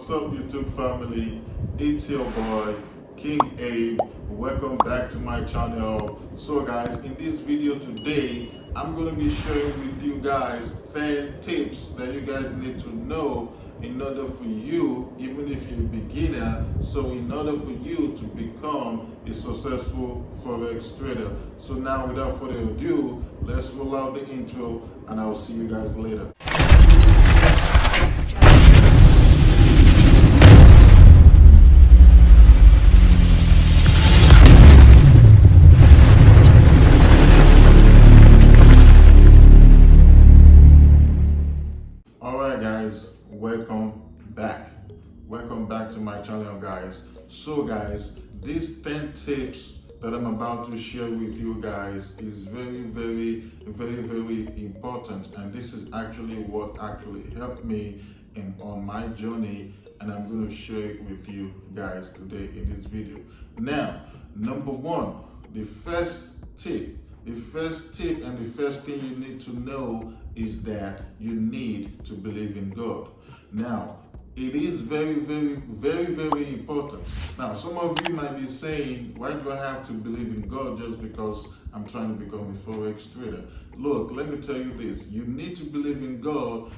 What's up, YouTube family? It's your boy King Abe. Welcome back to my channel. So guys, in this video today I'm going to be sharing with you guys 10 tips that you guys need to know in order for you, even if you're a beginner, so in order for you to become a successful forex trader. So now without further ado, let's roll out the intro and I'll see you guys later. Alright guys, welcome back to my channel guys. So guys, these 10 tips that I'm about to share with you guys is very important, and this is actually what actually helped me on my journey, and I'm going to share it with you guys today in this video. Now, number one, the first tip and the first thing you need to know is that you need to believe in God. Now, it is very important. Now, some of you might be saying, why do I have to believe in God just because I'm trying to become a forex trader? Look, let me tell you this. You need to believe in God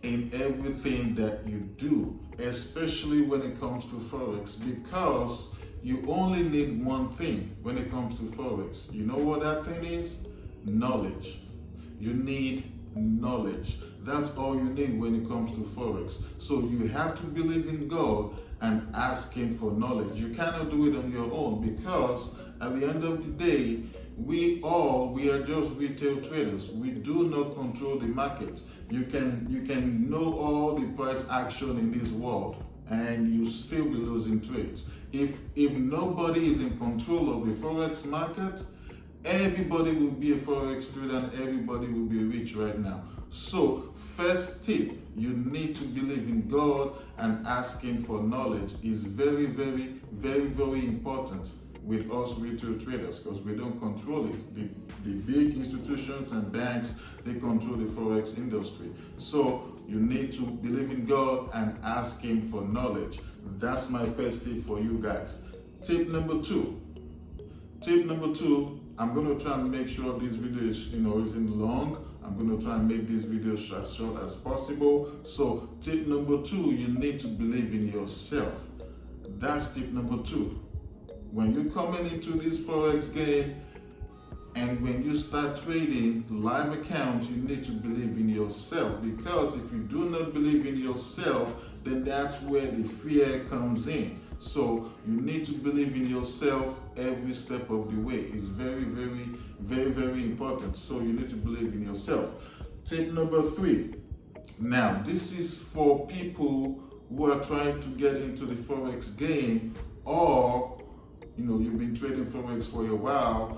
in everything that you do, especially when it comes to forex, because you only need one thing when it comes to forex. You know what that thing is? Knowledge. You need knowledge. That's all you need when it comes to forex. So you have to believe in God and ask Him for knowledge. You cannot do it on your own, because at the end of the day, we are just retail traders. We do not control the market. You can know all the price action in this world and you still be losing trades. If nobody is in control of the forex market, everybody will be a forex trader and everybody will be rich right now. So first tip, you need to believe in God and ask Him for knowledge is very important with us retail traders, because we don't control it. The big institutions and banks, they control the forex industry. So you need to believe in God and ask Him for knowledge. That's my first tip for you guys. Tip number two, I'm going to try and make sure this video isn't long. I'm going to try and make this video as short as possible. So tip number two, you need to believe in yourself. That's tip number two. When you're coming into this forex game and when you start trading live accounts, you need to believe in yourself, because if you do not believe in yourself, then that's where the fear comes in. So you need to believe in yourself every step of the way. It's very important. So you need to believe in yourself. Tip number three. Now, this is for people who are trying to get into the forex game, or you've been trading forex for a while.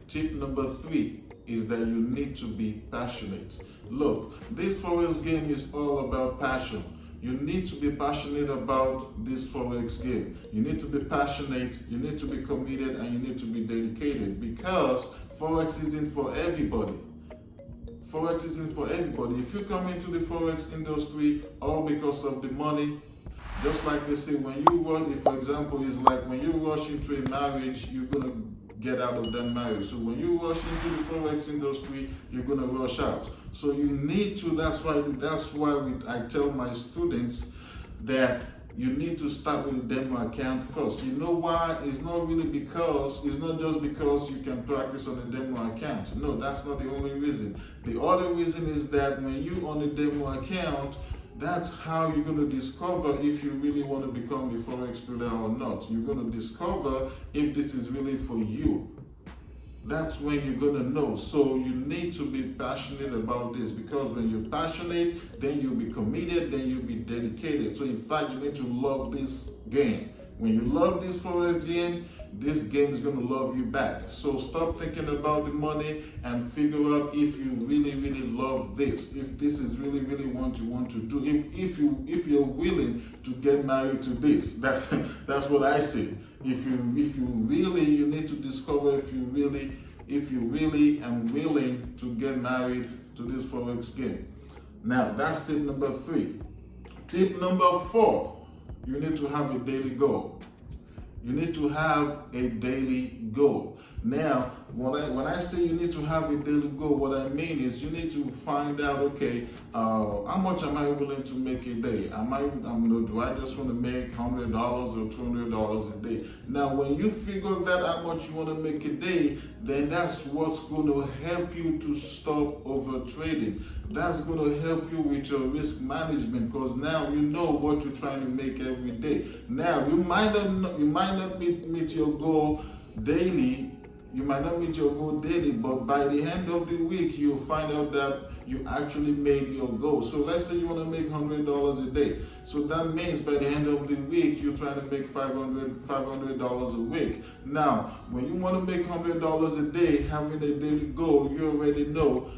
Tip number three is that you need to be passionate. Look, this forex game is all about passion. You need to be passionate about this forex game. You need to be passionate, you need to be committed, and you need to be dedicated, because forex isn't for everybody. Forex isn't for everybody. If you come into the forex industry all because of the money, just like they say, when you rush, for example, it's like when you rush into a marriage, you're going to get out of that marriage. So when you rush into the forex industry, you're going to rush out. So you need to, that's why I tell my students that you need to start with a demo account first. You know why? It's not just because you can practice on a demo account. No, that's not the only reason. The other reason is that when you on a demo account, that's how you're going to discover if you really want to become a forex trader or not. You're going to discover if this is really for you. That's when you're going to know. So you need to be passionate about this, because when you're passionate, then you'll be committed, then you'll be dedicated. So in fact, you need to love this game. When you love this forex game, this game is going to love you back. So stop thinking about the money and figure out if you really love this, if this is really what you want to do, if you're willing to get married to this. That's what I say. If you really, you need to discover if you really am willing to get married to this forex game. Now that's tip number three. Tip number 4, you need to have a daily goal. You need to have a daily goal. Now, when I say you need to have a daily goal, what I mean is you need to find out, okay, how much am I willing to make a day? Do I just want to make $100 or $200 a day? Now, when you figure that how much you want to make a day, then that's what's going to help you to stop over trading. That's going to help you with your risk management, because now you know what you're trying to make every day. Now, you might not meet your goal daily. You might not meet your goal daily, but by the end of the week, you'll find out that you actually made your goal. So let's say you want to make $100 a day. So that means by the end of the week, you're trying to make $500 a week. Now, when you want to make $100 a day, having a daily goal, you already know,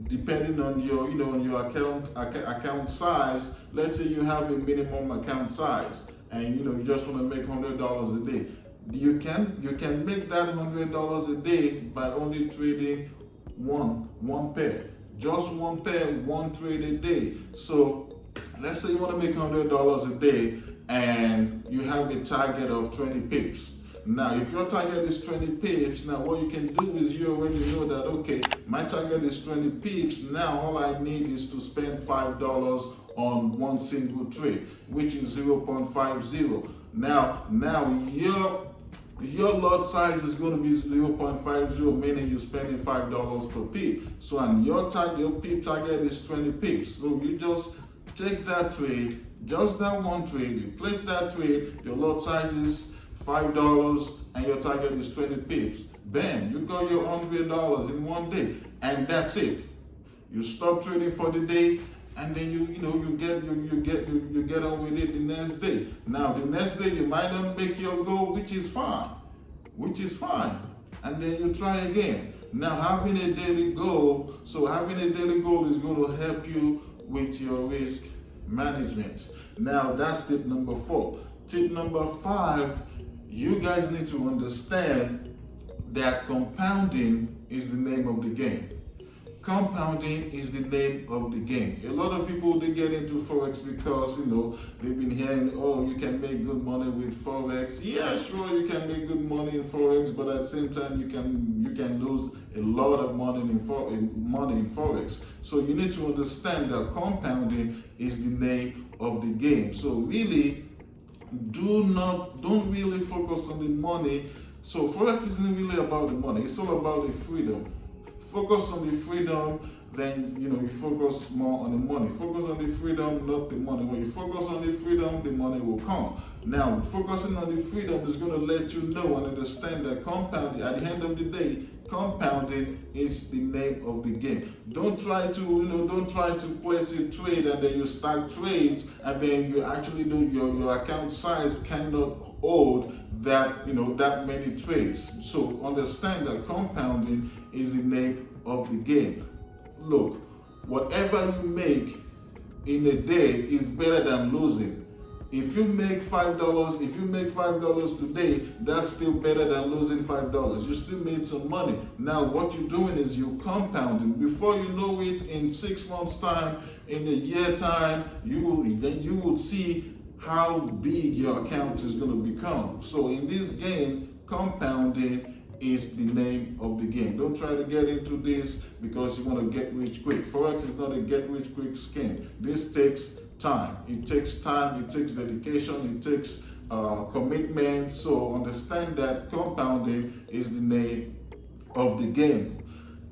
depending on your, on your account size. Let's say you have a minimum account size, and you just want to make $100 a day. You can make that $100 a day by only trading one pair, just one pair, one trade a day. So let's say you want to make $100 a day, and you have a target of 20 pips. Now, if your target is 20 pips, now what you can do is you already know that, okay, my target is 20 pips. Now, all I need is to spend $5 on one single trade, which is 0.50. Now your lot size is going to be 0.50, meaning you're spending $5 per pip. So, and your pip target is 20 pips. So you just take that trade, just that one trade, you place that trade, your lot size is $5 and your target is 20 pips. Bam, you got your $100 in one day, and that's it. You stop trading for the day, and then you get on with it the next day. Now the next day you might not make your goal, which is fine, and then you try again. Now having a daily goal, is going to help you with your risk management. Now that's tip number 4. Tip number 5, you guys need to understand that compounding is the name of the game. Compounding is the name of the game. A lot of people, they get into Forex because, they've been hearing, oh, you can make good money with Forex. Yeah, sure, you can make good money in Forex, but at the same time, you can lose a lot of money in Forex. So you need to understand that compounding is the name of the game. So really, don't really focus on the money. So Forex isn't really about the money, it's all about the freedom. Focus on the freedom, then you focus more on the money. Focus on the freedom, not the money. When you focus on the freedom, the money will come. Now, focusing on the freedom is going to let you know and understand that compounding, at the end of the day, compounding is the name of the game. Don't try to place a trade and then you start trades and then you actually do your account size cannot hold that many trades. So understand that compounding is the name of the game. Look, whatever you make in a day is better than losing. If you make $5 today, that's still better than losing $5. You still made some money. Now what you're doing is you're compounding. Before you know it, in 6 months' time, in a year time, you will see how big your account is going to become. So in this game, compounding is the name of the game. Don't try to get into this because you want to get rich quick. Forex is not a get rich quick scheme. This takes time. It takes time, it takes dedication, it takes commitment. So understand that compounding is the name of the game.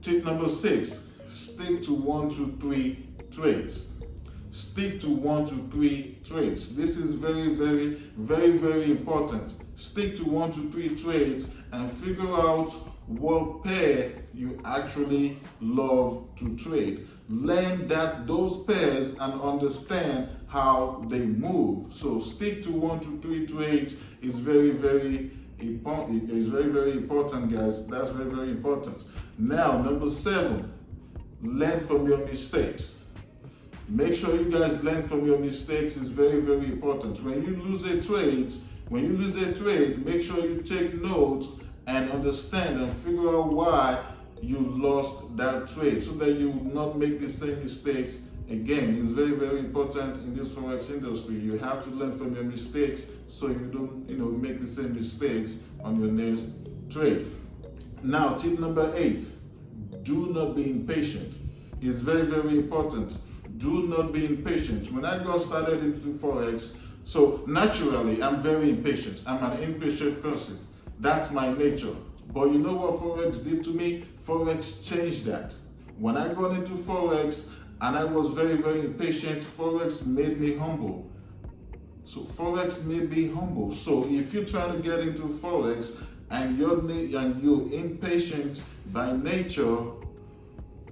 Tip number 6, stick to 1 to 3 trades. Stick to 1 to 3 trades. This is very, very, very, very important. Stick to 1 to 3 trades and figure out what pair you actually love to trade. Learn those pairs and understand how they move. So stick to 1 to 3 trades is very, very important. It is very, very important, guys. That's very, very important. Now, number 7, learn from your mistakes. Make sure you guys learn from your mistakes. Is very, very important. When you lose a trade, make sure you take notes and understand and figure out why you lost that trade so that you will not make the same mistakes Again, it's very, very important in this forex industry. You have to learn from your mistakes so you don't, make the same mistakes on your next trade. Now, tip number 8, do not be impatient. It's very, very important. Do not be impatient. When I got started into forex, so naturally, I'm very impatient. I'm an impatient person. That's my nature. But you know what forex did to me? Forex changed that. When I got into forex and I was very, very impatient, forex made me humble. So forex made me humble. So if you're trying to get into forex and you're impatient by nature,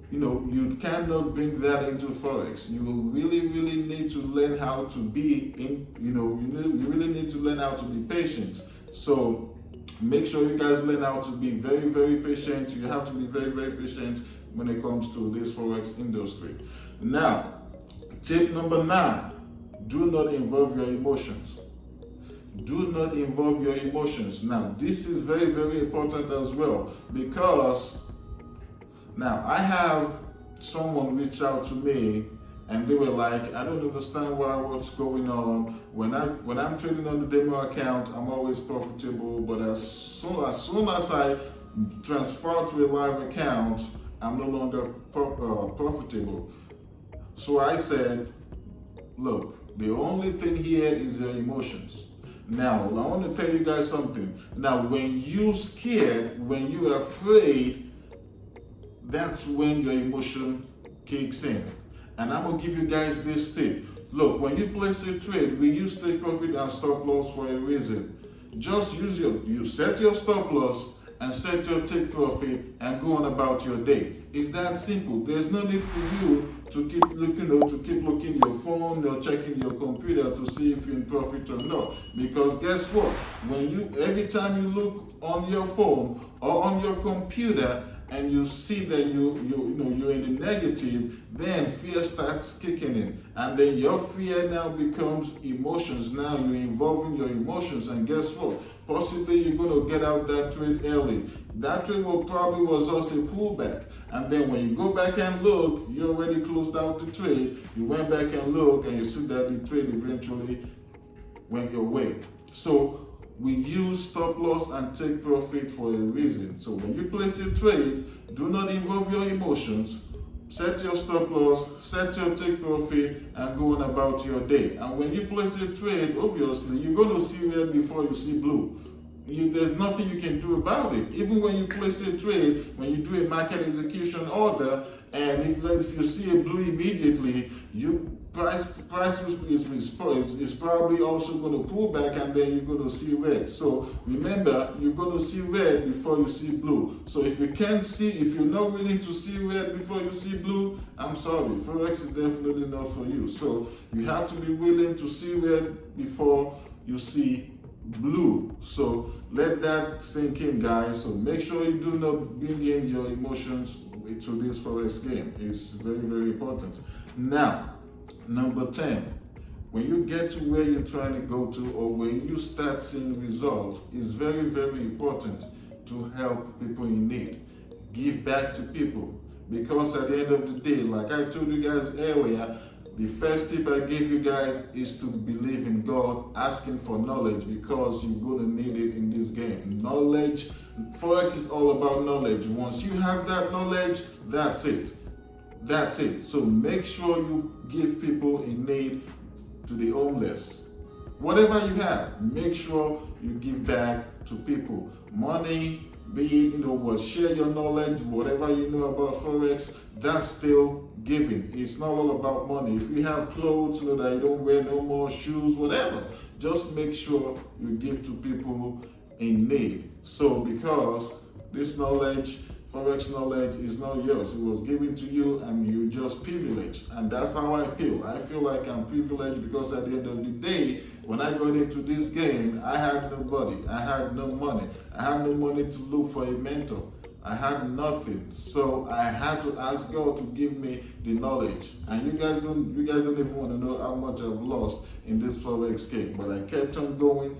you cannot bring that into forex. You will really, really need to learn how to be you really need to learn how to be patient. So make sure you guys learn how to be very, very patient. You have to be very, very patient when it comes to this forex industry. Now, tip number 9, do not involve your emotions. Do not involve your emotions. Now, this is very, very important as well, because now I have someone reach out to me and they were like, I don't understand what's going on. When I'm trading on the demo account, I'm always profitable, but as soon as I transfer to a live account, I'm no longer profitable. So I said, look, the only thing here is your emotions. Now, I want to tell you guys something. Now, when you're scared, when you're afraid, that's when your emotion kicks in. And I'm going to give you guys this tip. Look, when you place a trade, we use take profit and stop loss for a reason. Just you set your stop loss and set your take profit and go on about your day. It's that simple. There's no need for you to keep looking your phone or checking your computer to see if you're in profit or not. Because guess what? Every time you look on your phone or on your computer and you see that you're in the negative, then fear starts kicking in, and then your fear now becomes emotions. Now you're involving your emotions, and guess what? Possibly you're going to get out that trade early. That trade probably was also a pullback, and then when you go back and look, you already closed out the trade. You went back and look, and you see that the trade eventually went your way. So we use stop loss and take profit for a reason. So when you place a trade, do not involve your emotions. Set your stop loss, set your take profit, and go on about your day. And when you place a trade, obviously, you're going to see red before you see blue. There's nothing you can do about it. Even when you place a trade, when you do a market execution order, and if you see a blue immediately, price is probably also going to pull back, and then you're going to see red. So remember, you're going to see red before you see blue. So if you're not willing to see red before you see blue, I'm sorry, forex is definitely not for you. So you have to be willing to see red before you see blue. So let that sink in, guys. So make sure you do not bring in your emotions to this forex game. It's very, very important. Now, number 10, when you get to where you're trying to go to, or when you start seeing results, it's very, very important to help people in need. Give back to people, because at the end of the day, like I told you guys earlier, the first tip I gave you guys is to believe in God, asking for knowledge, because you're going to need it in this game. Knowledge, forex is all about knowledge. Once you have that knowledge, that's it. That's it. So make sure you give people in need, to the homeless. Whatever you have, make sure you give back to people. Money, be it, share your knowledge, whatever you know about forex, that's still giving. It's not all about money. If you have clothes that you don't wear no more, shoes, whatever, just make sure you give to people in need. So because this knowledge, forex knowledge, is not yours. It was given to you and you just privileged. And that's how I feel. I feel like I'm privileged because at the end of the day, when I got into this game, I had nobody. I had no money. I had no money to look for a mentor. I had nothing. So I had to ask God to give me the knowledge. And you guys don't even want to know how much I've lost in this forex game. But I kept on going.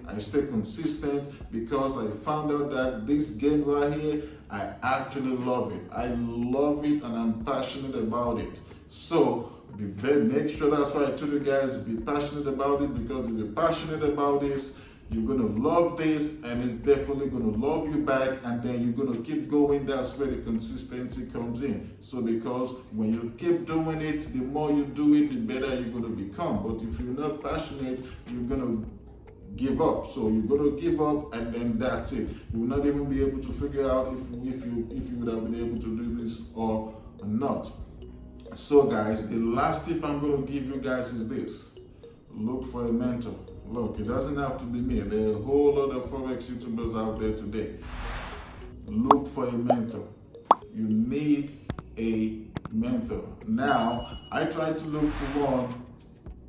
I stayed consistent because I found out that this game right here, I actually love it. I love it and I'm passionate about it. So make sure, that's why I told you guys, be passionate about it, because if you're passionate about this, you're gonna love this, and it's definitely gonna love you back, and then you're gonna keep going. That's where the consistency comes in. So because when you keep doing it, the more you do it, the better you're gonna become. But if you're not passionate, you're gonna give up. So you're gonna give up, and then that's it. You will not even be able to figure out if you would have been able to do this or not. So guys, the last tip I'm going to give you guys is this: look for a mentor. Look, it doesn't have to be me. There are a whole lot of Forex YouTubers out there today. Look for a mentor. You need a mentor. Now, I tried to look for one.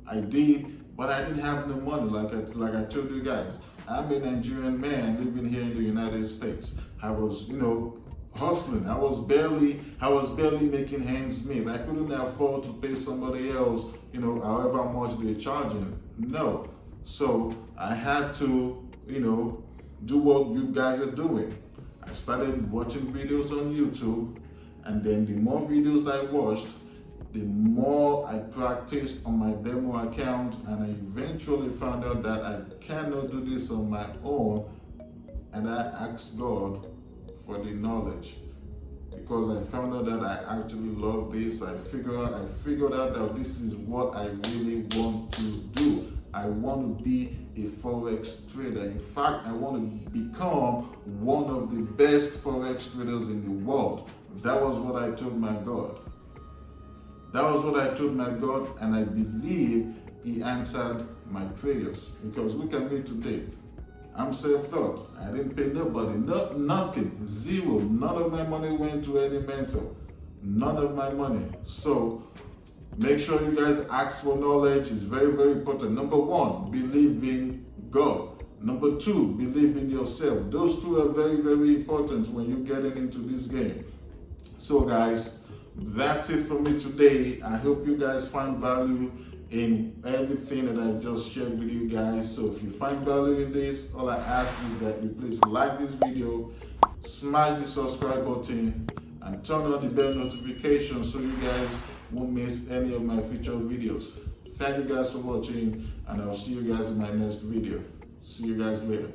I did, but I didn't have no money, like I told you guys. I'm a Nigerian man living here in the United States. I was, hustling. I was barely making ends meet. I couldn't afford to pay somebody else, however much they're charging. No. So I had to, do what you guys are doing. I started watching videos on YouTube, and then the more videos I watched, the more I practiced on my demo account, and I eventually found out that I cannot do this on my own, and I asked God for the knowledge, because I found out that I actually love this. I figured out that this is what I really want to do. I want to be a Forex trader. In fact, I want to become one of the best Forex traders in the world. That was what I told my God. And I believe He answered my prayers, because look at me today. I'm self-taught. I didn't pay nobody, nothing, zero. None of my money went to any mentor. None of my money. So make sure you guys ask for knowledge. It's very, very important. Number one, believe in God. Number two, believe in yourself. Those two are very, very important when you're getting into this game. So guys, that's it for me today. I hope you guys find value in everything that I just shared with you guys. So if you find value in this, all I ask is that you please like this video, smash the subscribe button, and turn on the bell notification so you guys won't miss any of my future videos. Thank you guys for watching, and I'll see you guys in my next video. See you guys later.